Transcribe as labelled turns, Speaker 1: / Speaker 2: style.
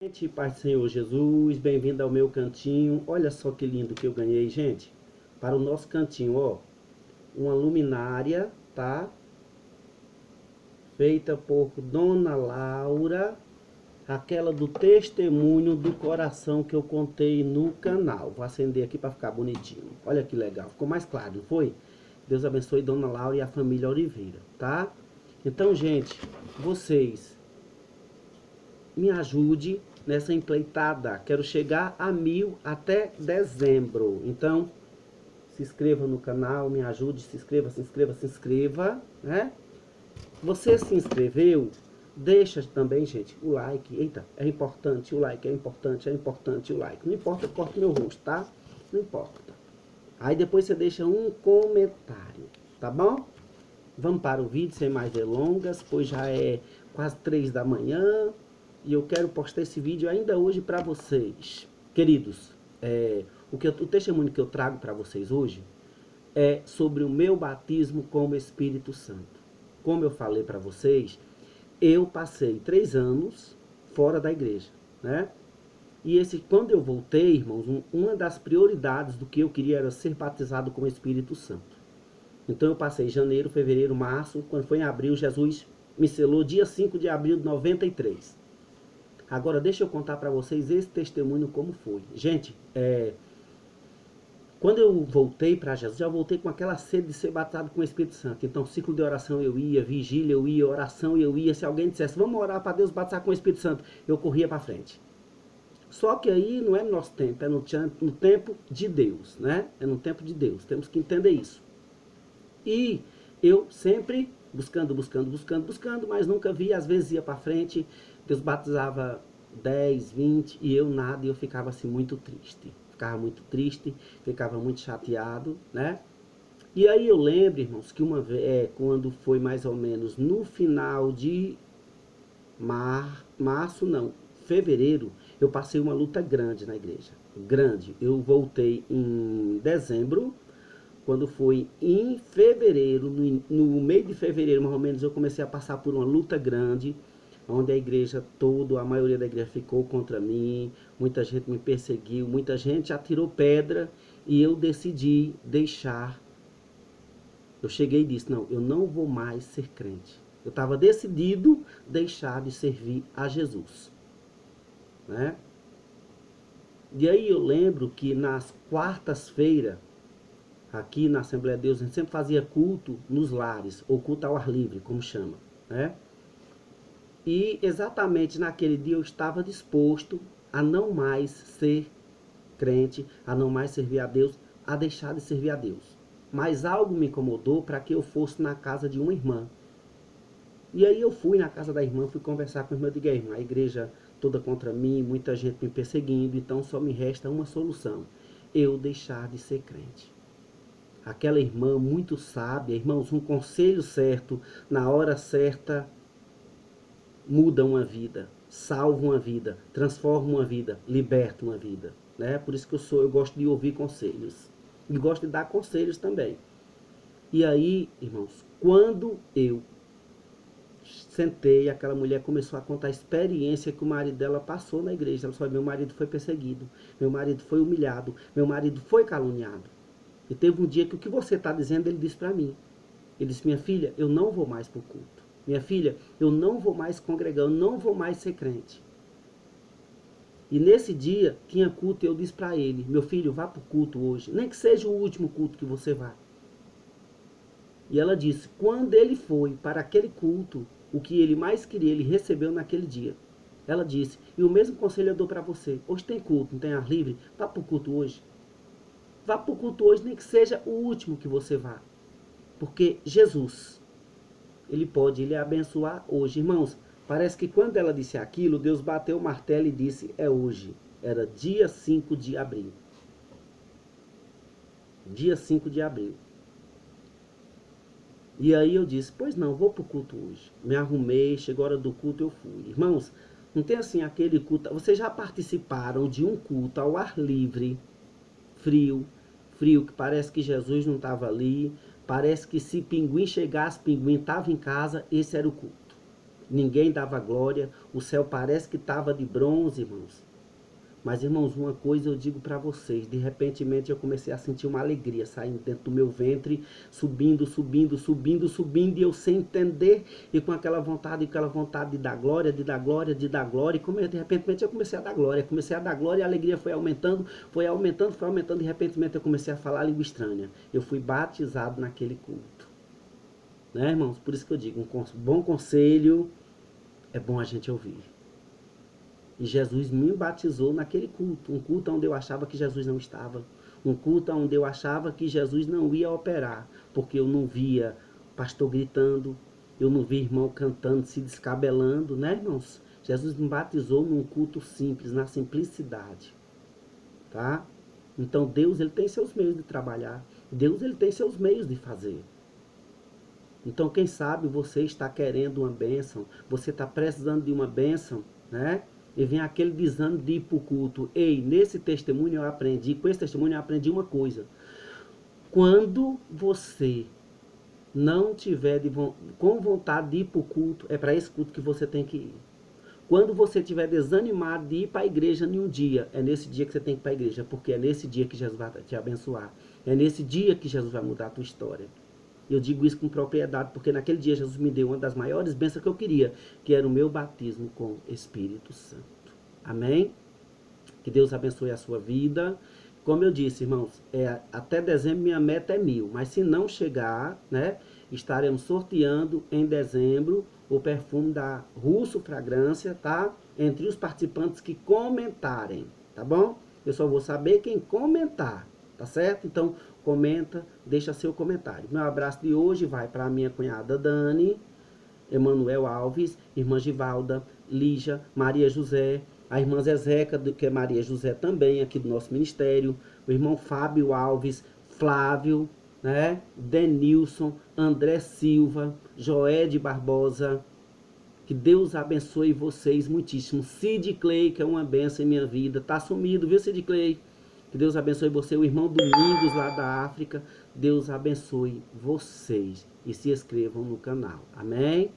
Speaker 1: Gente, Pai do Senhor Jesus, bem-vindo ao meu cantinho. Olha só que lindo que eu ganhei, gente. Para o nosso cantinho, ó. Uma luminária, tá? Feita por Dona Laura. Aquela do testemunho do coração que eu contei no canal. Vou acender aqui para ficar bonitinho. Olha que legal. Ficou mais claro, não foi? Deus abençoe Dona Laura e a família Oliveira, tá? Então, gente, vocês me ajude nessa empreitada. Quero chegar a 1000 até dezembro. Então, se inscreva no canal, me ajude, se inscreva, né? Você se inscreveu? Deixa também, gente, o like. Eita, é importante o like, é importante o like. Não importa, corta meu rosto, tá? Não importa. Aí depois você deixa um comentário, tá bom? Vamos para o vídeo sem mais delongas, pois já é quase 3 da manhã. E eu quero postar esse vídeo ainda hoje para vocês. Queridos, o testemunho que eu trago para vocês hoje é sobre o meu batismo com o Espírito Santo. Como eu falei para vocês, eu passei 3 anos fora da igreja, né? E quando eu voltei, irmãos, uma das prioridades do que eu queria era ser batizado com o Espírito Santo. Então eu passei janeiro, fevereiro, março, quando foi em abril, Jesus me selou dia 5 de abril de 93. Agora deixa eu contar para vocês esse testemunho como foi. Gente, quando eu voltei para Jesus, já voltei com aquela sede de ser batizado com o Espírito Santo. Então, ciclo de oração eu ia, vigília eu ia, oração eu ia. Se alguém dissesse, vamos orar para Deus batizar com o Espírito Santo, eu corria para frente. Só que aí não é no nosso tempo, é no tempo de Deus, né? É no tempo de Deus, temos que entender isso. E eu sempre buscando, mas nunca vi, às vezes ia para frente, Deus batizava 10, 20 e eu nada, e eu ficava assim muito triste. Ficava muito chateado, né? E aí eu lembro, irmãos, que uma vez, quando foi mais ou menos no final de fevereiro, eu passei uma luta grande na igreja. Grande. Eu voltei em dezembro. Quando foi em fevereiro, no meio de fevereiro mais ou menos, eu comecei a passar por uma luta grande, onde a igreja toda, a maioria da igreja ficou contra mim, muita gente me perseguiu, muita gente atirou pedra, e eu decidi deixar. Eu cheguei e disse, não, eu não vou mais ser crente. Eu estava decidido deixar de servir a Jesus, né? E aí eu lembro que nas quartas-feiras, aqui na Assembleia de Deus, a gente sempre fazia culto nos lares, ou culto ao ar livre, como chama, né? E exatamente naquele dia eu estava disposto a não mais ser crente, a não mais servir a Deus, a deixar de servir a Deus. Mas algo me incomodou para que eu fosse na casa de uma irmã. E aí eu fui na casa da irmã, fui conversar com a irmã, eu digo, irmã, a igreja toda contra mim, muita gente me perseguindo, então só me resta uma solução, eu deixar de ser crente. Aquela irmã muito sábia, irmãos, um conselho certo, na hora certa, muda uma vida, salva uma vida, transforma uma vida, liberta uma vida, né? Por isso que eu gosto de ouvir conselhos, e gosto de dar conselhos também. E aí, irmãos, quando eu sentei, aquela mulher começou a contar a experiência que o marido dela passou na igreja. Ela falou, meu marido foi perseguido, meu marido foi humilhado, meu marido foi caluniado. E teve um dia que o que você está dizendo, ele disse para mim. Ele disse, minha filha, eu não vou mais para o culto. Minha filha, eu não vou mais congregar, eu não vou mais ser crente. E nesse dia, tinha culto, e eu disse para ele, meu filho, vá para o culto hoje, nem que seja o último culto que você vá. E ela disse, quando ele foi para aquele culto, o que ele mais queria, ele recebeu naquele dia. Ela disse, e o mesmo conselho eu dou para você, hoje tem culto, não tem ar livre? Vá para o culto hoje. Vá para o culto hoje, nem que seja o último que você vá. Porque Jesus, ele pode lhe abençoar hoje. Irmãos, parece que quando ela disse aquilo, Deus bateu o martelo e disse, é hoje. Era dia 5 de abril. Dia 5 de abril. E aí eu disse, pois não, vou para o culto hoje. Me arrumei, chegou a hora do culto, eu fui. Irmãos, não tem assim aquele culto... Vocês já participaram de um culto ao ar livre, frio, que parece que Jesus não estava ali, parece que se pinguim chegasse, pinguim estava em casa, esse era o culto. ninguém dava glória, o céu parece que estava de bronze, irmãos. Mas, irmãos, uma coisa eu digo para vocês, de repentemente eu comecei a sentir uma alegria saindo dentro do meu ventre, subindo, subindo, subindo, subindo, e eu sem entender, e com aquela vontade de dar glória, de dar glória, de dar glória, e como de repentemente eu comecei a dar glória, e a alegria foi aumentando, foi aumentando, foi aumentando, e de repentemente eu comecei a falar a língua estranha. Eu fui batizado naquele culto. Né, irmãos? Por isso que eu digo, um bom conselho é bom a gente ouvir. E Jesus me batizou naquele culto. Um culto onde eu achava que Jesus não estava. Um culto onde eu achava que Jesus não ia operar. Porque eu não via pastor gritando. Eu não via irmão cantando, se descabelando, né, irmãos? Jesus me batizou num culto simples, na simplicidade. Tá? Então Deus, ele tem seus meios de trabalhar. Deus, ele tem seus meios de fazer. Então, quem sabe você está querendo uma bênção. Você está precisando de uma bênção, né? E vem aquele desânimo de ir para o culto. Ei, nesse testemunho eu aprendi, com esse testemunho eu aprendi uma coisa. Quando você não tiver com vontade de ir para o culto, é para esse culto que você tem que ir. Quando você estiver desanimado de ir para a igreja em um dia, é nesse dia que você tem que ir para a igreja, porque é nesse dia que Jesus vai te abençoar. É nesse dia que Jesus vai mudar a tua história. Eu digo isso com propriedade, porque naquele dia Jesus me deu uma das maiores bênçãos que eu queria, que era o meu batismo com Espírito Santo. Amém? Que Deus abençoe a sua vida. Como eu disse, irmãos, até dezembro minha meta é 1000, mas se não chegar, né, estaremos sorteando em dezembro o perfume da Russo Fragrância, tá? Entre os participantes que comentarem, tá bom? Eu só vou saber quem comentar, tá certo? Então, comenta, deixa seu comentário. Meu abraço de hoje vai para a minha cunhada Dani, Emanuel Alves, irmã Givalda, Lígia, Maria José, a irmã Zezeca, que é Maria José também, aqui do nosso ministério, o irmão Fábio Alves, Flávio, né? Denilson, André Silva, Joé de Barbosa. Que Deus abençoe vocês muitíssimo. Cid Clay, que é uma benção em minha vida. Tá sumido, viu, Cid Clay? Que Deus abençoe você, o irmão Domingos lá da África. Deus abençoe vocês. E se inscrevam no canal. Amém?